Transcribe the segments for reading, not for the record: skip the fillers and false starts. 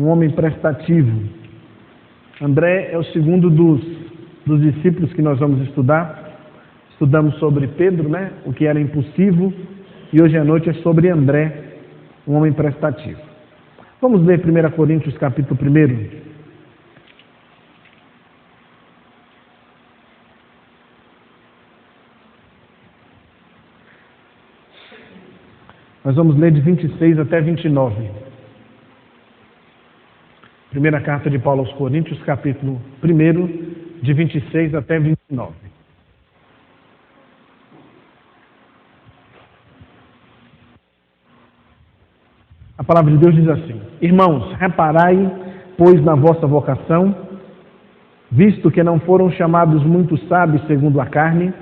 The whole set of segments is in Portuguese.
um homem prestativo. André é o segundo dos discípulos que nós vamos estudar. Estudamos sobre Pedro, né? O que era impulsivo, e hoje à noite é sobre André, um homem prestativo. Vamos ler 1 Coríntios capítulo 1. Nós vamos ler de 26 até 29. Primeira carta de Paulo aos Coríntios, capítulo 1, de 26 até 29. A palavra de Deus diz assim: Irmãos, reparai, pois, na vossa vocação, visto que não foram chamados muitos sábios segundo a carne,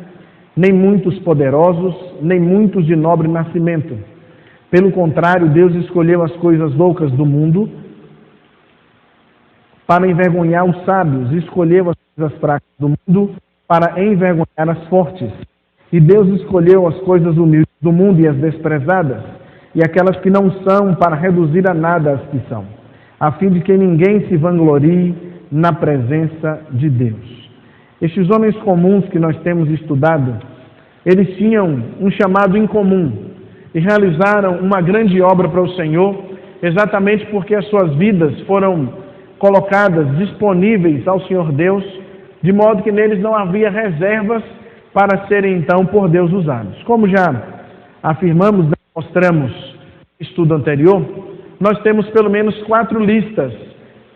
nem muitos poderosos, nem muitos de nobre nascimento. Pelo contrário, Deus escolheu as coisas loucas do mundo para envergonhar os sábios, escolheu as coisas fracas do mundo para envergonhar as fortes. E Deus escolheu as coisas humildes do mundo e as desprezadas, e aquelas que não são, para reduzir a nada as que são, a fim de que ninguém se vanglorie na presença de Deus. Estes homens comuns que nós temos estudado, eles tinham um chamado em comum, e realizaram uma grande obra para o Senhor, exatamente porque as suas vidas foram colocadas disponíveis ao Senhor Deus, de modo que neles não havia reservas para serem então por Deus usados. Como já afirmamos, mostramos no estudo anterior, nós temos pelo menos 4 listas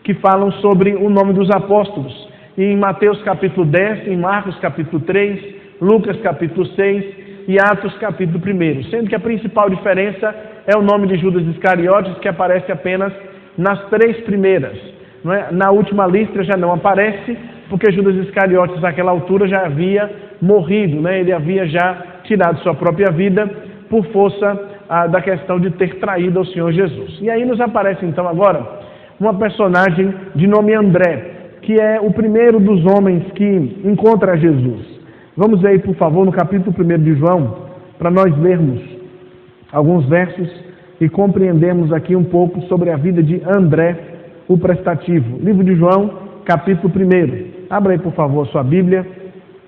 que falam sobre o nome dos apóstolos. Em Mateus capítulo 10, em Marcos capítulo 3, Lucas capítulo 6 e Atos capítulo 1, sendo que a principal diferença é o nome de Judas Iscariotes, que aparece apenas nas 3 primeiras. Não é? Na última lista já não aparece, porque Judas Iscariotes naquela altura já havia morrido, né? Ele havia já tirado sua própria vida por força da questão de ter traído ao Senhor Jesus. E aí nos aparece então agora uma personagem de nome André, que é o primeiro dos homens que encontra Jesus. Vamos aí, por favor, no capítulo 1 de João, para nós lermos alguns versos e compreendermos aqui um pouco sobre a vida de André, o prestativo. Livro de João, capítulo 1. Abra aí, por favor, a sua Bíblia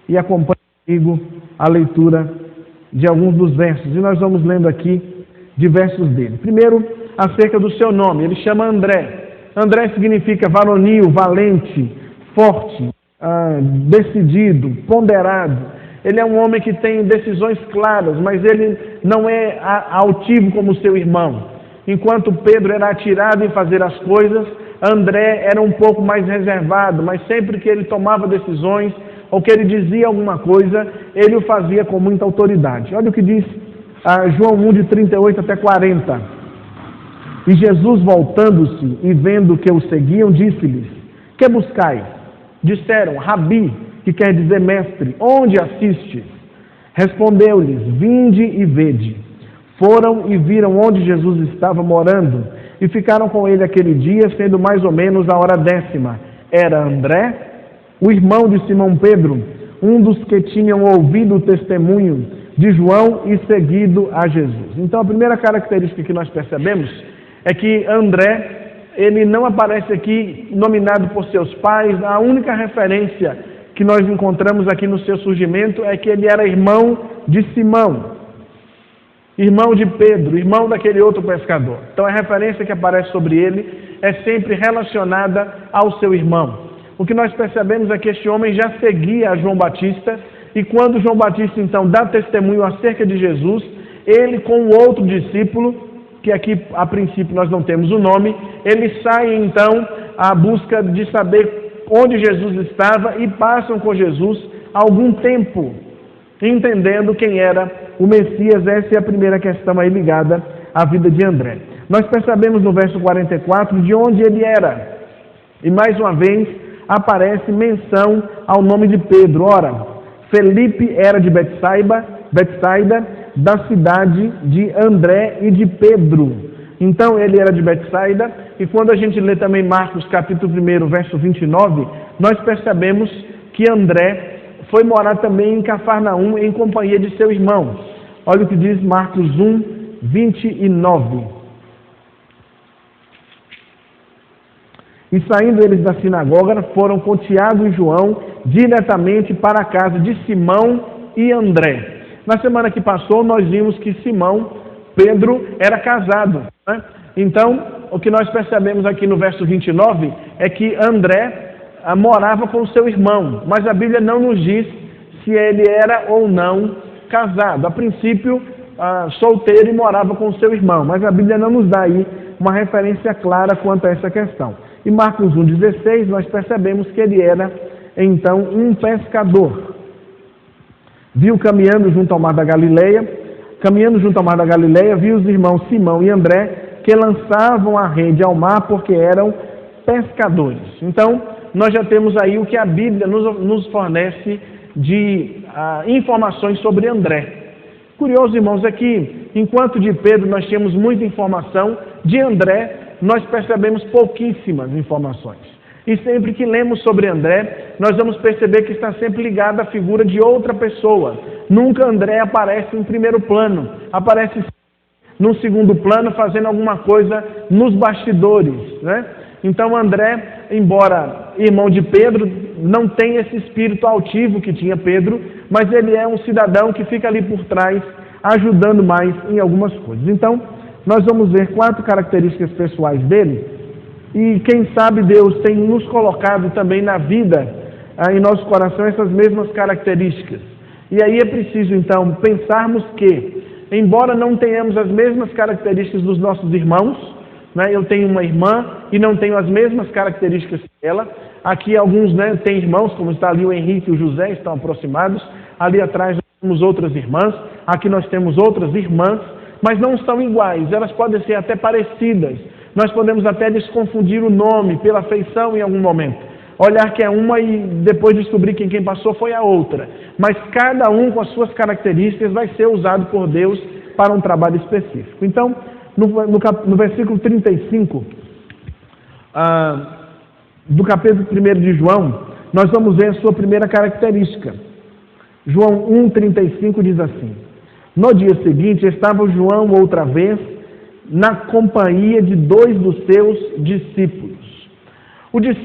e acompanhe comigo a leitura de alguns dos versos. E nós vamos lendo aqui diversos dele. Primeiro, acerca do seu nome. Ele chama André. André significa varonil, valente, forte, decidido, ponderado. Ele é um homem que tem decisões claras, mas ele não é altivo como seu irmão. Enquanto Pedro era atirado em fazer as coisas, André era um pouco mais reservado, mas sempre que ele tomava decisões ou que ele dizia alguma coisa, ele o fazia com muita autoridade. Olha o que diz João 1, de 38 até 40. E Jesus, voltando-se e vendo que o seguiam, disse-lhes: Que buscais? Disseram: Rabi, que quer dizer mestre, onde assistes? Respondeu-lhes: Vinde e vede. Foram e viram onde Jesus estava morando, e ficaram com ele aquele dia, sendo mais ou menos a hora 10ª. Era André, o irmão de Simão Pedro, um dos que tinham ouvido o testemunho de João e seguido a Jesus. Então a primeira característica que nós percebemos é que André, ele não aparece aqui nominado por seus pais. A única referência que nós encontramos aqui no seu surgimento é que ele era irmão de Simão, irmão de Pedro, irmão daquele outro pescador. Então a referência que aparece sobre ele é sempre relacionada ao seu irmão. O que nós percebemos é que este homem já seguia a João Batista, e quando João Batista então dá testemunho acerca de Jesus, ele com o outro discípulo, que aqui a princípio nós não temos o nome, eles saem então à busca de saber onde Jesus estava e passam com Jesus algum tempo, entendendo quem era o Messias. Essa é a primeira questão aí ligada à vida de André. Nós percebemos no verso 44 de onde ele era, e mais uma vez aparece menção ao nome de Pedro. Ora, Felipe era de Betsaida, da cidade de André e de Pedro. Então ele era de Betsaida, e quando a gente lê também Marcos capítulo 1, verso 29, nós percebemos que André foi morar também em Cafarnaum em companhia de seu irmão. Olha o que diz Marcos 1, 29. E saindo eles da sinagoga, foram com Tiago e João diretamente para a casa de Simão e André. Na semana que passou, nós vimos que Pedro era casado, né? Então, o que nós percebemos aqui no verso 29 é que André morava com seu irmão, mas a Bíblia não nos diz se ele era ou não casado. A princípio, solteiro e morava com seu irmão, mas a Bíblia não nos dá aí uma referência clara quanto a essa questão. Em Marcos 1,16, nós percebemos que ele era, então, um pescador. Viu caminhando junto ao mar da Galileia, viu os irmãos Simão e André, que lançavam a rede ao mar porque eram pescadores. Então, nós já temos aí o que a Bíblia nos fornece de informações sobre André. Curioso, irmãos, é que, enquanto de Pedro nós tínhamos muita informação, de André nós percebemos pouquíssimas informações. E sempre que lemos sobre André, nós vamos perceber que está sempre ligado à figura de outra pessoa. Nunca André aparece em primeiro plano, aparece num segundo plano fazendo alguma coisa nos bastidores, né? Então André, embora irmão de Pedro, não tem esse espírito altivo que tinha Pedro, mas ele é um cidadão que fica ali por trás, ajudando mais em algumas coisas. Então, nós vamos ver 4 características pessoais dele, e quem sabe Deus tem nos colocado também na vida, em nosso coração, essas mesmas características. E aí é preciso, então, pensarmos que, embora não tenhamos as mesmas características dos nossos irmãos, né, eu tenho uma irmã e não tenho as mesmas características que ela. Aqui alguns, né, têm irmãos, como está ali o Henrique e o José, estão aproximados. Ali atrás nós temos outras irmãs, aqui nós temos outras irmãs, mas não são iguais, elas podem ser até parecidas. Nós podemos até desconfundir o nome pela feição em algum momento. Olhar que é uma e depois descobrir que quem passou foi a outra. Mas cada um com as suas características vai ser usado por Deus para um trabalho específico. Então, no versículo 35 do capítulo 1 de João, nós vamos ver a sua primeira característica. João 1,35 diz assim: no dia seguinte estava João outra vez na companhia de 2 dos seus discípulos. O discípulo